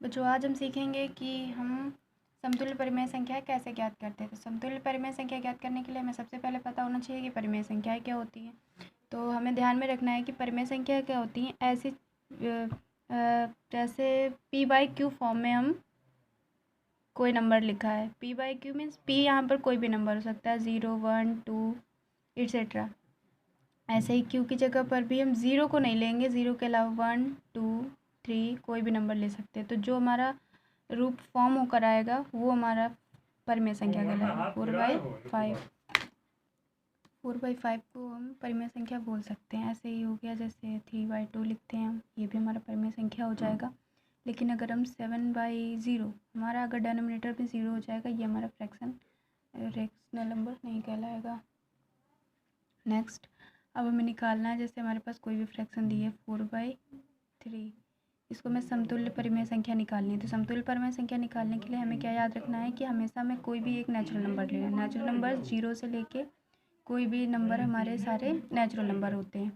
जो आज हम सीखेंगे कि हम समतुल्य परिमेय संख्या कैसे ज्ञात करते हैं। तो समतुल्य परिमेय संख्या ज्ञात करने के लिए हमें सबसे पहले पता होना चाहिए कि परिमेय संख्याएं क्या होती हैं। तो हमें ध्यान में रखना है कि परिमेय संख्या क्या होती हैं। ऐसी जैसे p/q फॉर्म में हम कोई नंबर लिखा है, p/q मीन्स p यहाँ पर कोई भी नंबर हो सकता है, 0 1 2 एट्सेट्रा। ऐसे ही q की जगह पर भी हम 0 को नहीं लेंगे, 0 के अलावा 1 2 3 कोई भी नंबर ले सकते हैं। तो जो हमारा रूप फॉर्म होकर आएगा वो हमारा परिमेय संख्या कहलाएगा। 4/5 को हम परिमेय संख्या बोल सकते हैं। ऐसे ही हो गया जैसे 3/2 लिखते हैं हम, ये भी हमारा परिमेय संख्या हो जाएगा। लेकिन अगर हम 7/0, हमारा अगर डिनोमिनेटर भी 0 हो जाएगा, ये हमारा फ्रैक्शनल नंबर नहीं कहलाएगा। नेक्स्ट, अब हमें निकालना है, जैसे हमारे पास कोई भी फ्रैक्शन दी है 4/3, इसको मैं समतुल्य परिमेय संख्या निकालनी है। तो समतुल्य परिमेय संख्या निकालने के लिए हमें क्या याद रखना है कि हमेशा हमें कोई भी एक नेचुरल नंबर लेना है। नेचुरल नंबर 0 से लेके कोई भी नंबर हमारे सारे नेचुरल नंबर होते हैं।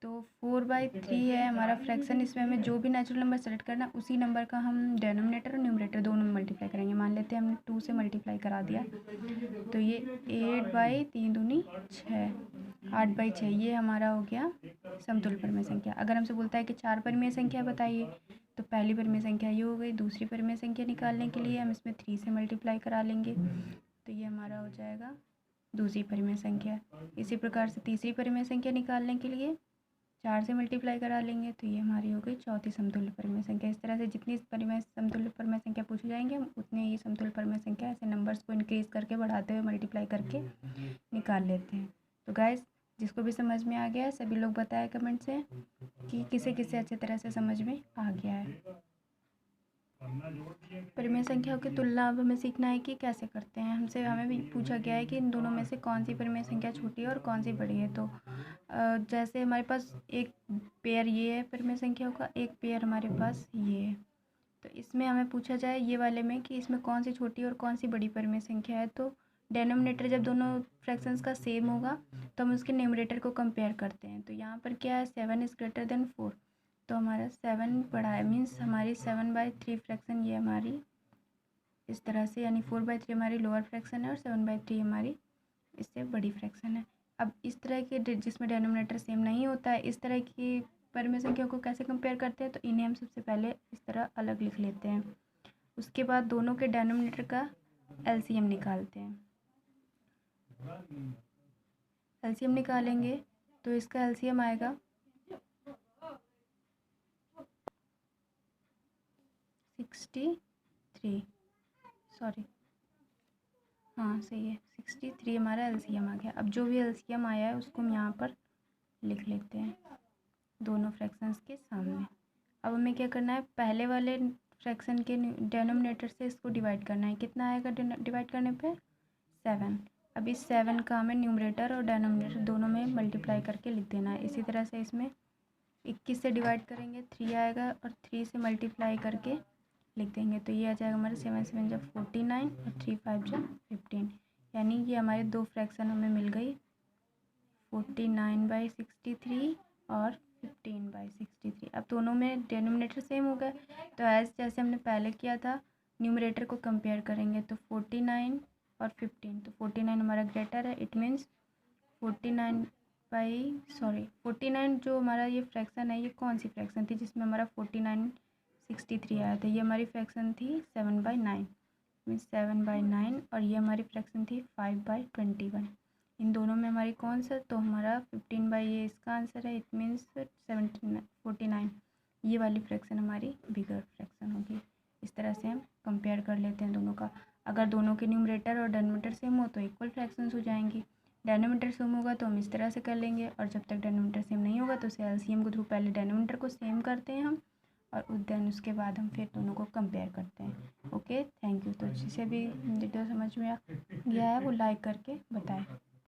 तो 4/3 है हमारा फ्रैक्शन, इसमें हमें जो भी नेचुरल नंबर सेलेक्ट करना उसी नंबर का हम डिनोमिनेटर और न्यूमरेटर दोनों में मल्टीप्लाई करेंगे। मान लेते हैं हमने 2 से मल्टीप्लाई करा दिया, तो ये 8/3 दूनी 6, 8/6 ये हमारा हो गया समतुल्य परिमेय संख्या। अगर हमसे बोलता है कि 4 परिमेय संख्या बताइए, तो पहली परिमेय संख्या ये हो गई। दूसरी परिमेय संख्या निकालने के लिए हम इसमें 3 से मल्टीप्लाई करा लेंगे, तो ये हमारा हो जाएगा दूसरी परिमेय संख्या। इसी प्रकार से तीसरी परिमेय संख्या निकालने के लिए 4 से मल्टीप्लाई करा लेंगे, तो ये हमारी हो गई चौथी समतुल्य परिमेय संख्या। इस तरह से जितनी समतुल्य परिमेय संख्या पूछी जाएंगे हम उतने ही समतुल्य परिमेय संख्या ऐसे नंबर्स को इंक्रीज करके बढ़ाते हुए मल्टीप्लाई करके निकाल लेते हैं। तो गाइस, जिसको भी समझ में आ गया है सभी लोग बताएं कमेंट से कि किसे किसे अच्छी तरह से समझ में आ गया है। परिमेय संख्याओं की तुलना अब हमें सीखना है कि कैसे करते हैं। हमें भी पूछा गया है कि इन दोनों में से कौन सी परिमेय संख्या छोटी है और कौन सी बड़ी है। तो जैसे हमारे पास एक पेयर ये है परिमेय संख्याओं का, एक पेयर हमारे पास ये है। तो इसमें हमें पूछा जाए ये वाले में कि इसमें कौन सी छोटी और कौन सी बड़ी परिमेय संख्या है। तो डिनोमिनेटर जब दोनों फ्रैक्शंस का सेम होगा तो हम उसके न्यूमरेटर को कंपेयर करते हैं। तो यहाँ पर क्या है, 7 इज़ ग्रेटर देन 4, तो हमारा 7 बड़ा है, मीन्स हमारी 7/3 फ्रैक्शन ये हमारी इस तरह से, यानी 4/3 हमारी लोअर फ्रैक्शन है और 7/3 हमारी इससे बड़ी फ्रैक्शन है। अब इस तरह के जिसमें डिनोमिनेटर सेम नहीं होता है, इस तरह की परिमेय संख्या को कैसे कंपेयर करते हैं, तो इन्हें हम सबसे पहले इस तरह अलग लिख लेते हैं। उसके बाद दोनों के डिनोमिनेटर का एलसीएम निकालते हैं। एलसीएम निकालेंगे तो इसका एलसीएम आएगा 63, सॉरी हाँ सही है, 63 हमारा एलसीएम आ गया। अब जो भी एलसीएम आया है उसको हम यहाँ पर लिख लेते हैं दोनों फ्रैक्शंस के सामने। अब हमें क्या करना है, पहले वाले फ्रैक्शन के डिनोमिनेटर से इसको डिवाइड करना है। कितना आएगा डिवाइड करने पे, 7। अब इस 7 का हमें न्यूमरेटर और डिनोमिनेटर दोनों में मल्टीप्लाई करके लिख देना है। इसी तरह से इसमें 21 से डिवाइड करेंगे 3 आएगा और 3 से मल्टीप्लाई करके लिख देंगे, तो ये आ जाएगा हमारे 7 7 जब 49 और 3 5 जब 15, यानी ये हमारे दो फ्रैक्शन हमें मिल गई, 49/63 और 15/63। अब दोनों में डिनोमिनेटर सेम हो गए, तो जैसे हमने पहले किया था न्यूमरेटर को कंपेयर करेंगे, तो 49 और 15, तो 49 हमारा ग्रेटर है, इट मीन्स 49 जो हमारा ये फ्रैक्शन है, ये कौन सी फ्रैक्शन थी जिसमें हमारा 49/63 आया था, ये हमारी फ्रैक्शन थी 7/9, मीन्स 7/9, और ये हमारी फ्रैक्शन थी 5/21। इन दोनों में हमारी कौन सा, तो हमारा 15 ये इसका आंसर है, इट मीन्स 49 ये वाली फ्रैक्शन हमारी बिगर फ्रैक्शन होगी। इस तरह से हम कंपेयर कर लेते हैं दोनों का। अगर दोनों के न्यूमरेटर और डिनोमिनेटर सेम हो तो इक्वल फ्रैक्शंस हो जाएंगी। डिनोमिनेटर सेम होगा तो हम इस तरह से कर लेंगे, और जब तक डिनोमिनेटर सेम नहीं होगा तो एलसीएम के थ्रू पहले डिनोमिनेटर को सेम करते हैं हम, और देन उसके बाद हम फिर दोनों को कंपेयर करते हैं। Okay, thank you. तो जिसे भी वीडियो समझ में आ गया है वो लाइक करके बताएं।